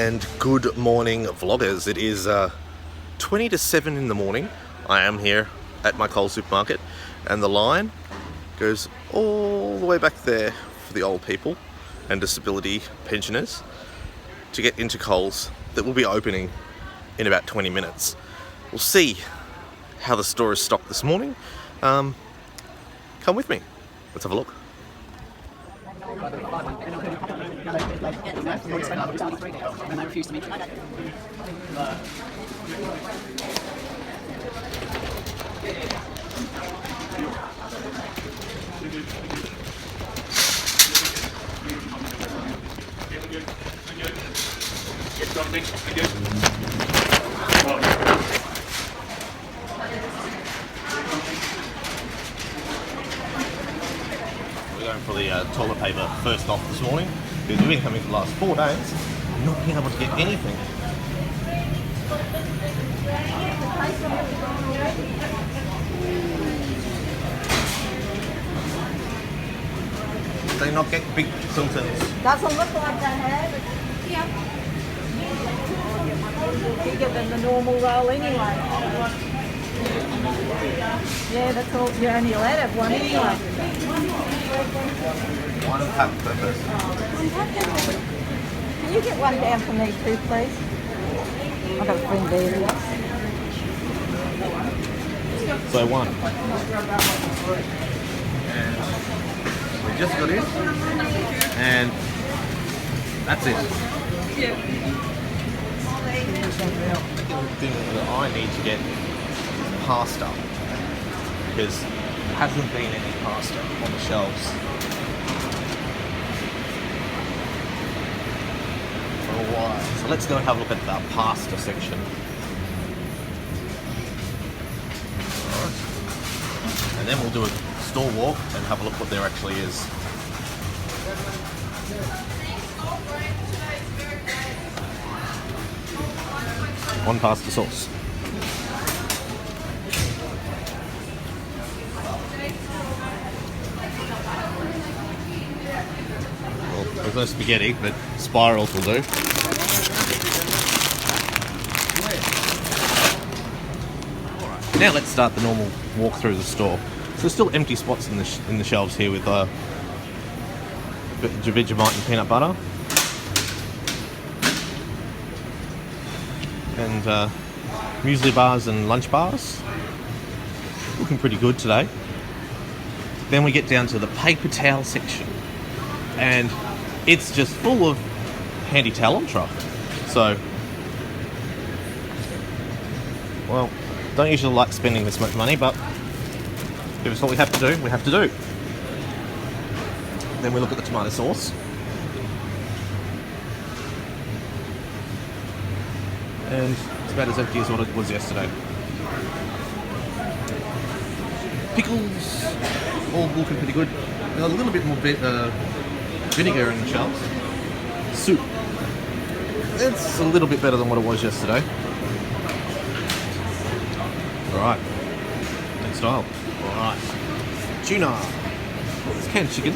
and good morning vloggers. It is 20 to 7 in the morning. I am here at my Coles supermarket and the line goes all the way back there for the old people and disability pensioners to get into Coles that will be opening in about 20 minutes. We'll see how the store is stocked this morning. Come with me. Let's have a look. We're going for the toilet paper first off this morning because we've been coming for the last 4 days and not being able to get anything. They not get big Sultans. Doesn't look like they have. Yeah. Bigger than the normal roll anyway. Yeah, that's all. You're only allowed to have one anyway. One pack per person. Can you get one down for me too, please? I've got a friend there. So one. And we just got in. And that's it. The thing that I need to get pasta because there hasn't been any pasta on the shelves for a while. So let's go and have a look at the pasta section. Alright. And then we'll do a store walk and have a look what there actually is. One pasta sauce. Well, there's no spaghetti, but spirals will do. Alright, now let's start the normal walk through the store. So there's still empty spots in the shelves here with Vegemite and peanut butter. And muesli bars and lunch bars. Looking pretty good today. Then we get down to the paper towel section. And it's just full of handy towel on truck. So, well, don't usually like spending this much money, but if it's what we have to do, we have to do. Then we look at the tomato sauce. And it's about as empty as what it was yesterday. Pickles, all looking pretty good. A little bit more vinegar in the shelves. Soup. It's a little bit better than what it was yesterday. Alright. Next style. Alright. Tuna. It's canned chicken.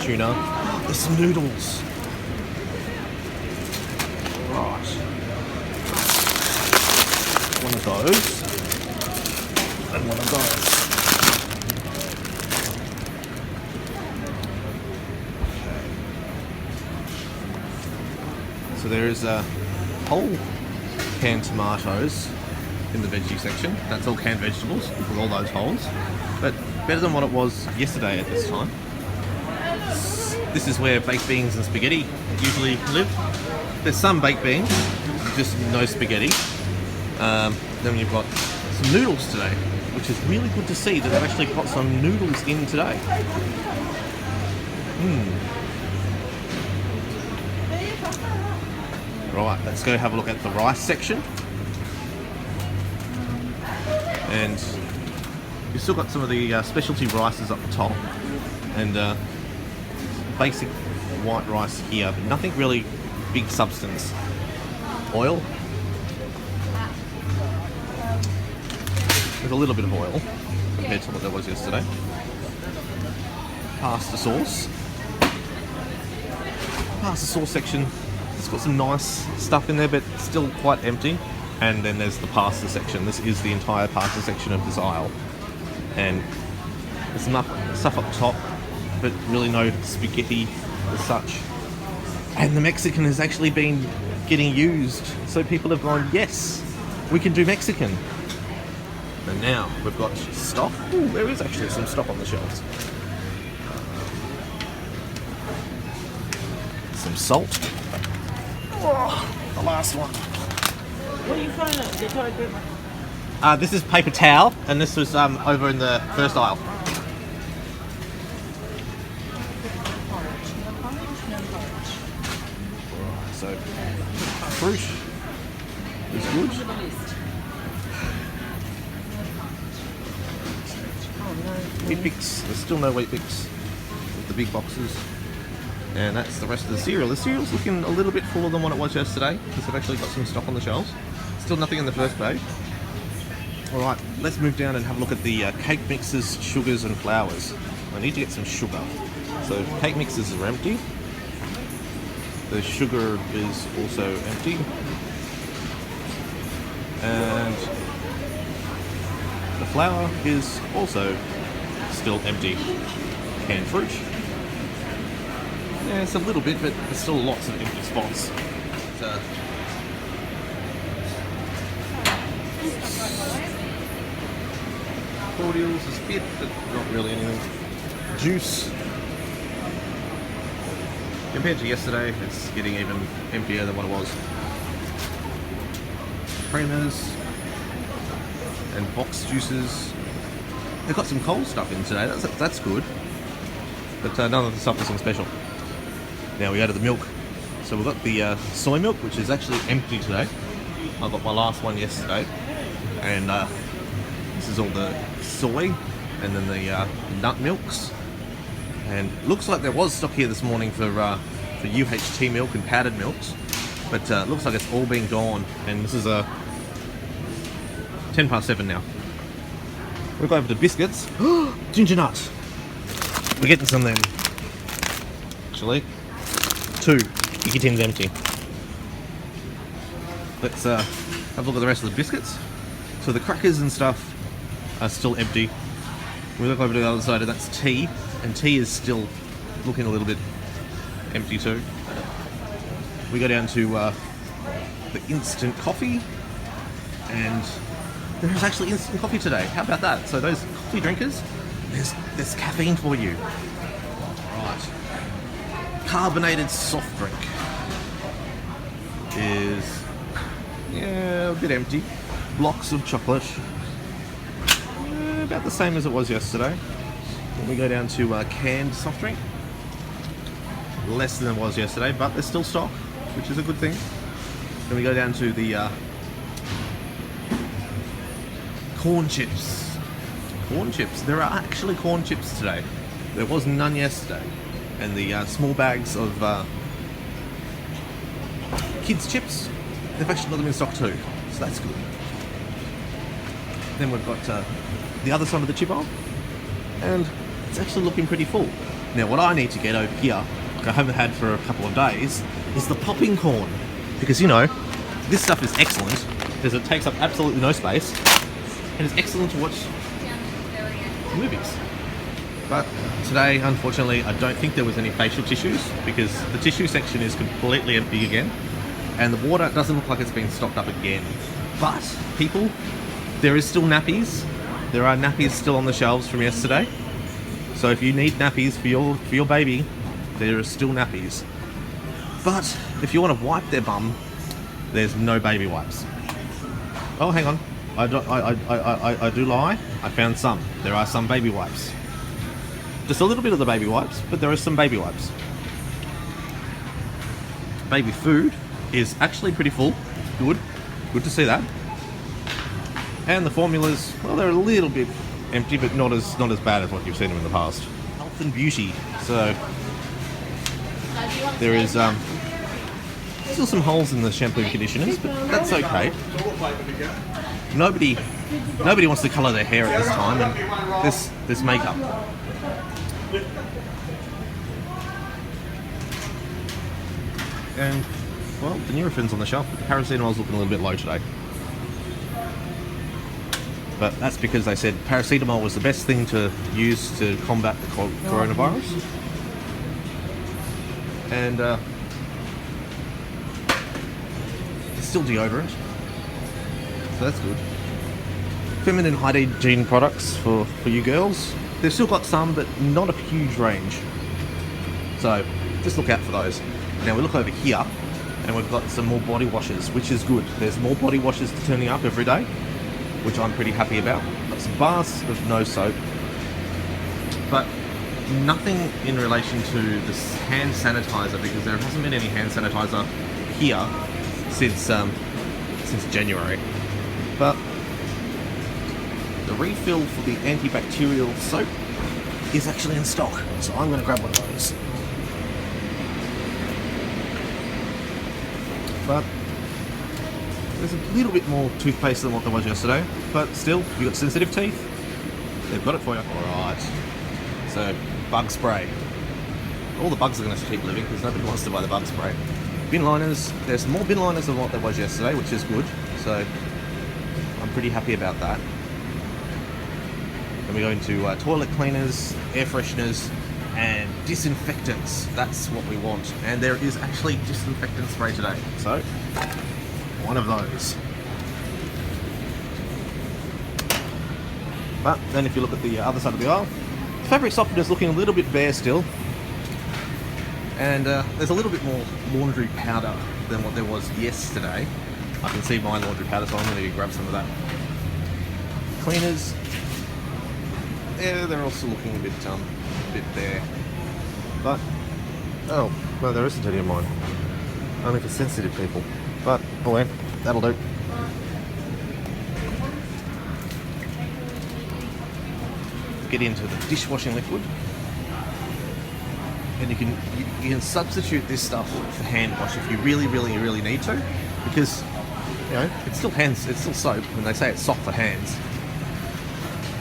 Tuna. There's some noodles. Right. One of those. And one of those. Okay. So there is a whole canned tomatoes in the veggie section. That's all canned vegetables with all those holes. But better than what it was yesterday at this time. This is where baked beans and spaghetti usually live. There's some baked beans, just no spaghetti. Then you've got some noodles today, which is really good to see that they've actually got some noodles in today. Right, let's go have a look at the rice section. And you've still got some of the specialty rices up the top. And basic white rice here, but nothing really big substance. Oil. With a little bit of oil compared to what there was yesterday. Pasta sauce. Pasta sauce section It's got some nice stuff in there, but still quite empty. And then there's the pasta section. This is the entire pasta section of this aisle. And there's enough stuff up top, but really no spaghetti as such. And the Mexican has actually been getting used. So people have gone, yes, we can do Mexican. And now we've got stock. Ooh, there is actually some stock on the shelves. Some salt. Oh, the last one. What are you trying to? They're trying to get This is paper towel, and this was over in the first aisle. So, fruit is good. Wheat Bix, there's still no Wheat Bix with the big boxes. And that's the rest of the cereal. The cereal's looking a little bit fuller than what it was yesterday, because they've actually got some stock on the shelves. Still nothing in the first page. Alright, let's move down and have a look at the cake mixes, sugars and flours. I need to get some sugar. So cake mixes are empty. The sugar is also empty. And the flour is also still empty. Canned fruit. Yeah, it's a little bit, but there's still lots of empty spots. Cordials is a bit, but not really anything. Juice. Compared to yesterday, it's getting even emptier than what it was. Creamers and box juices. They've got some cold stuff in today. That's good. But none of the stuff is on special. Now we go to the milk. So we've got the soy milk, which is actually empty today. I got my last one yesterday, and this is all the soy, and then the nut milks. And looks like there was stock here this morning for UHT milk and powdered milks, but looks like it's all been gone. And this is 10 past 7 now. We'll go over to biscuits. Ginger nuts. We're getting some then. Actually, 2. Icky tin's empty. Let's have a look at the rest of the biscuits. So the crackers and stuff are still empty. We look over to the other side, and that's tea. And tea is still looking a little bit empty too. We go down to the instant coffee, and there's actually instant coffee today. How about that? So those coffee drinkers, there's caffeine for you. Right. Carbonated soft drink is, yeah, a bit empty. Blocks of chocolate, about the same as it was yesterday. Then we go down to canned soft drink, less than it was yesterday, but there's still stock, which is a good thing. Then we go down to the corn chips. Corn chips. There are actually corn chips today. There was none yesterday. And the small bags of kids chips, they've actually got them in stock too, so that's good. Then we've got the other side of the chip aisle, and it's actually looking pretty full. Now what I need to get over here, like I haven't had for a couple of days, is the popping corn. Because, you know, this stuff is excellent because it takes up absolutely no space, and it's excellent to watch movies. But today, unfortunately, I don't think there was any facial tissues, because the tissue section is completely empty again, and the water doesn't look like it's been stocked up again. But people, there is still nappies. There are nappies still on the shelves from yesterday. So if you need nappies for your baby, there are still nappies. But if you want to wipe their bum, there's no baby wipes. Oh, hang on. I do lie. I found some. There are some baby wipes. Just a little bit of the baby wipes, but there are some baby wipes. Baby food is actually pretty full. Good to see that. And the formulas, well, they're a little bit empty, but not as bad as what you've seen them in the past. Health and beauty. So there is still some holes in the shampoo and conditioners, but that's okay. Nobody wants to colour their hair at this time, and this makeup. And Well, the Nurofen's on the shelf, but the paracetamol's looking a little bit low today. But that's because they said paracetamol was the best thing to use to combat the coronavirus. And it's still deodorant, so that's good. Feminine hygiene products for you girls. They've still got some, but not a huge range. So just look out for those. Now we look over here, and we've got some more body washes, which is good. There's more body washes turning up every day, which I'm pretty happy about. Got some bars of no soap, but nothing in relation to this hand sanitizer, because there hasn't been any hand sanitizer here since January. But the refill for the antibacterial soap is actually in stock, so I'm going to grab one of those. But there's a little bit more toothpaste than what there was yesterday, but still, if you've got sensitive teeth, they've got it for you. Alright, so bug spray. All the bugs are going to keep living because nobody wants to buy the bug spray. Bin liners, there's more bin liners than what there was yesterday, which is good, so I'm pretty happy about that. Then we go into toilet cleaners, air fresheners, and disinfectants. That's what we want. And there is actually disinfectant spray today. So, one of those. But then if you look at the other side of the aisle, the fabric softener is looking a little bit bare still. And there's a little bit more laundry powder than what there was yesterday. I can see my laundry powder, so I'm going to grab some of that. Cleaners, yeah, they're also looking a bit bare. But, oh, well, there isn't any of mine. Only for sensitive people. But, oh well, that'll do. Get into the dishwashing liquid. And you can substitute this stuff for hand wash if you really need to, because it's still soap, and they say it's soft for hands.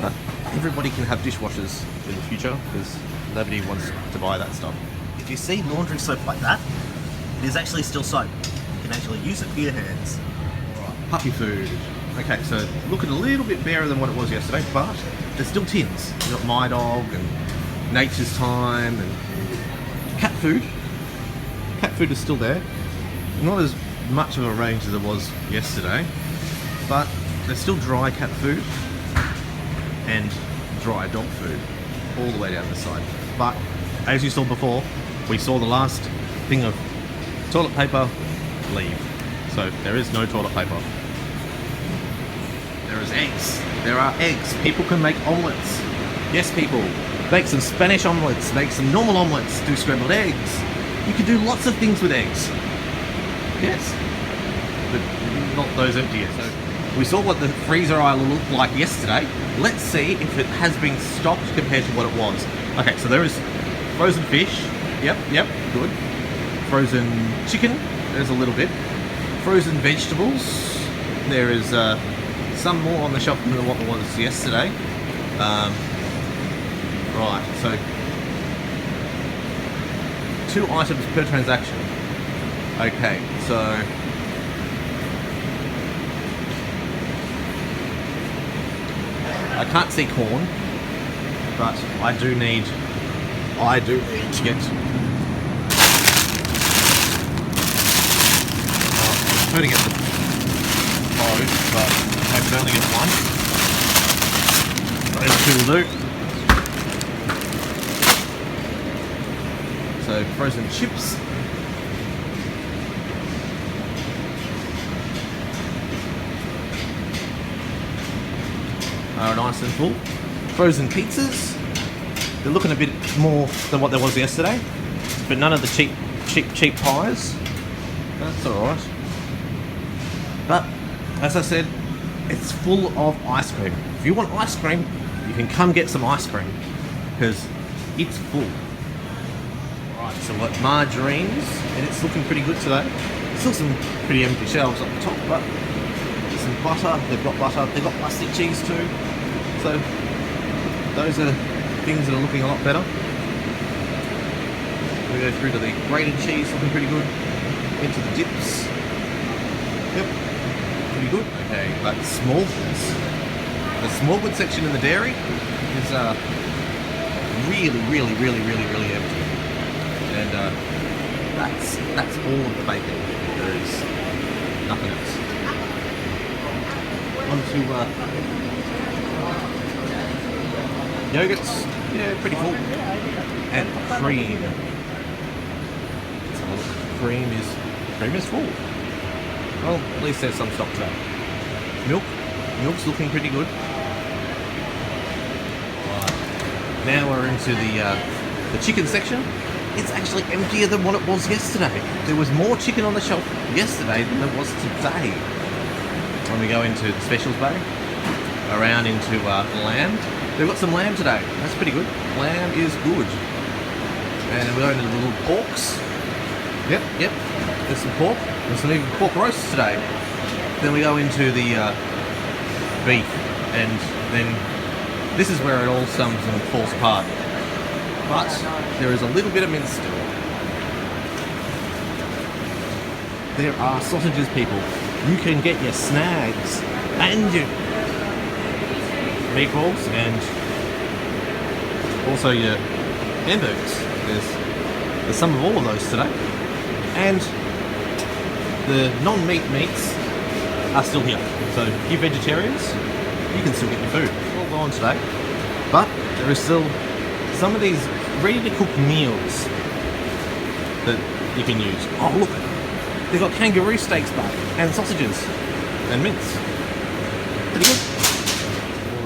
But everybody can have dishwashers in the future because nobody wants to buy that stuff. If you see laundry soap like that, it is actually still soap. You can actually use it for your hands. Alright, puppy food. Okay, so looking a little bit barer than what it was yesterday, but there's still tins. You've got My Dog and Nature's Time and cat food. Cat food is still there. Not as much of a range as it was yesterday, but there's still dry cat food and dry dog food all the way down the side. But as you saw before, we saw the last thing of toilet paper leave. So there is no toilet paper. There is eggs. There are eggs. People can make omelets. Yes, people. Make some Spanish omelets, make some normal omelets, do scrambled eggs. You can do lots of things with eggs. Yes. But not those empty eggs. So we saw what the freezer aisle looked like yesterday. Let's see if it has been stocked compared to what it was. Okay, so there is frozen fish. Yep, good. Frozen chicken, there's a little bit. Frozen vegetables, there is some more on the shelf than what there was yesterday. Right, so 2 items per transaction. Okay, so I can't see corn, but I do need to get. I'm trying to get the both, but I can only get one. Those 2 will do. So frozen chips. Are nice and full. Frozen pizzas. They're looking a bit more than what there was yesterday, but none of the cheap pies. That's alright. But as I said, it's full of ice cream. If you want ice cream, you can come get some ice cream because it's full. Right, so what margarines, and it's looking pretty good today. Still some pretty empty shelves up the top, but some butter. They've got butter. They've got plastic cheese too. So those are things that are looking a lot better. We go through to the grated cheese, looking pretty good. Into the dips. goods. Yep, pretty good. Okay, but small goods. The small goods section in the dairy is really empty. And that's all of the bacon. There is nothing else. On to yogurts. Yeah, pretty full. And cream. So cream is full. Well, at least there's some stock today. Milk's looking pretty good. Now we're into the chicken section. It's actually emptier than what it was yesterday. There was more chicken on the shelf yesterday than there was today. When we go into the specials bay, around into lamb. They've got some lamb today. That's pretty good. Lamb is good. And we're going to the little porks. Yep. There's some pork. There's some even pork roasts today. Then we go into the beef, and then this is where it all sums and falls apart. But there is a little bit of mince still. There are sausages, people. You can get your snags and your meatballs and also your hamburgers. There's some of all of those today. And the non-meat meats are still here. So if you're vegetarians, you can still get your food. It's all gone today. But there is still some of these ready-to-cook meals that you can use. Oh, look. They've got kangaroo steaks back and sausages and mince. Pretty good.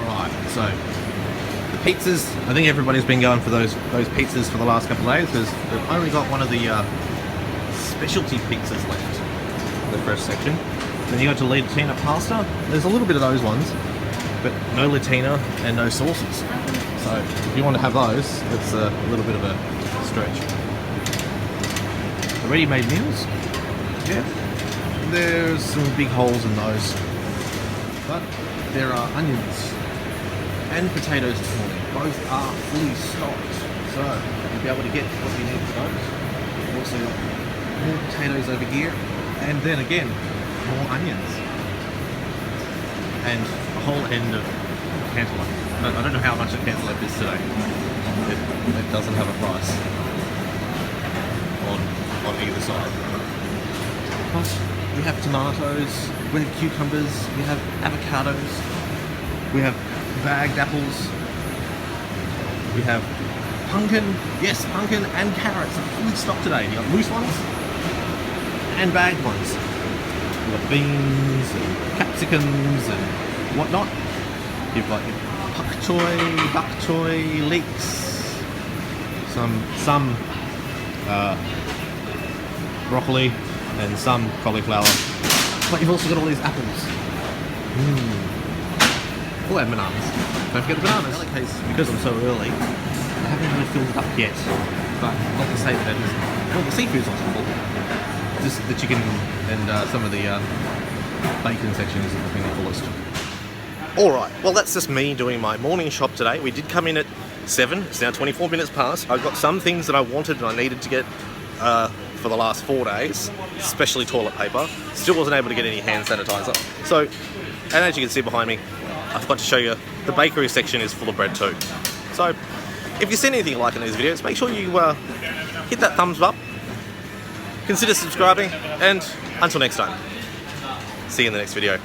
Alright, so the pizzas, I think everybody's been going for those pizzas for the last couple of days because they've only got one of the specialty pizzas left in the first section. Then you go to Latina pasta. There's a little bit of those ones, but no Latina and no sauces. So if you want to have those, it's a little bit of a stretch. The ready-made meals, yeah, there's some big holes in those, but there are onions and potatoes this morning. Both are fully stocked, so you'll be able to get what you need for those. Also got more potatoes over here, and then again more onions and a whole end of cantaloupe. I don't know how much a cantaloupe is today. It doesn't have a price on either side. But we have tomatoes, we have cucumbers, we have avocados, we have bagged apples, we have pumpkin, yes, pumpkin and carrots are fully stocked today. You got loose ones and bagged ones. You've got beans and capsicums and whatnot. You've got your bok choy leeks, some broccoli and some cauliflower. But you've also got all these apples. Oh, and bananas. Don't forget the bananas. In the case, because I'm so early, I haven't really filled it up yet. But not to say that well, the seafood's not so full. Just the chicken and some of the bacon section is looking the fullest. Alright, well that's just me doing my morning shop today. We did come in at 7, it's now 24 minutes past. I've got some things that I wanted and I needed to get for the last 4 days, especially toilet paper. Still wasn't able to get any hand sanitizer. So, and as you can see behind me, I forgot to show you, the bakery section is full of bread too. So, if you see anything you like in these videos, make sure you hit that thumbs up, consider subscribing, and until next time, see you in the next video.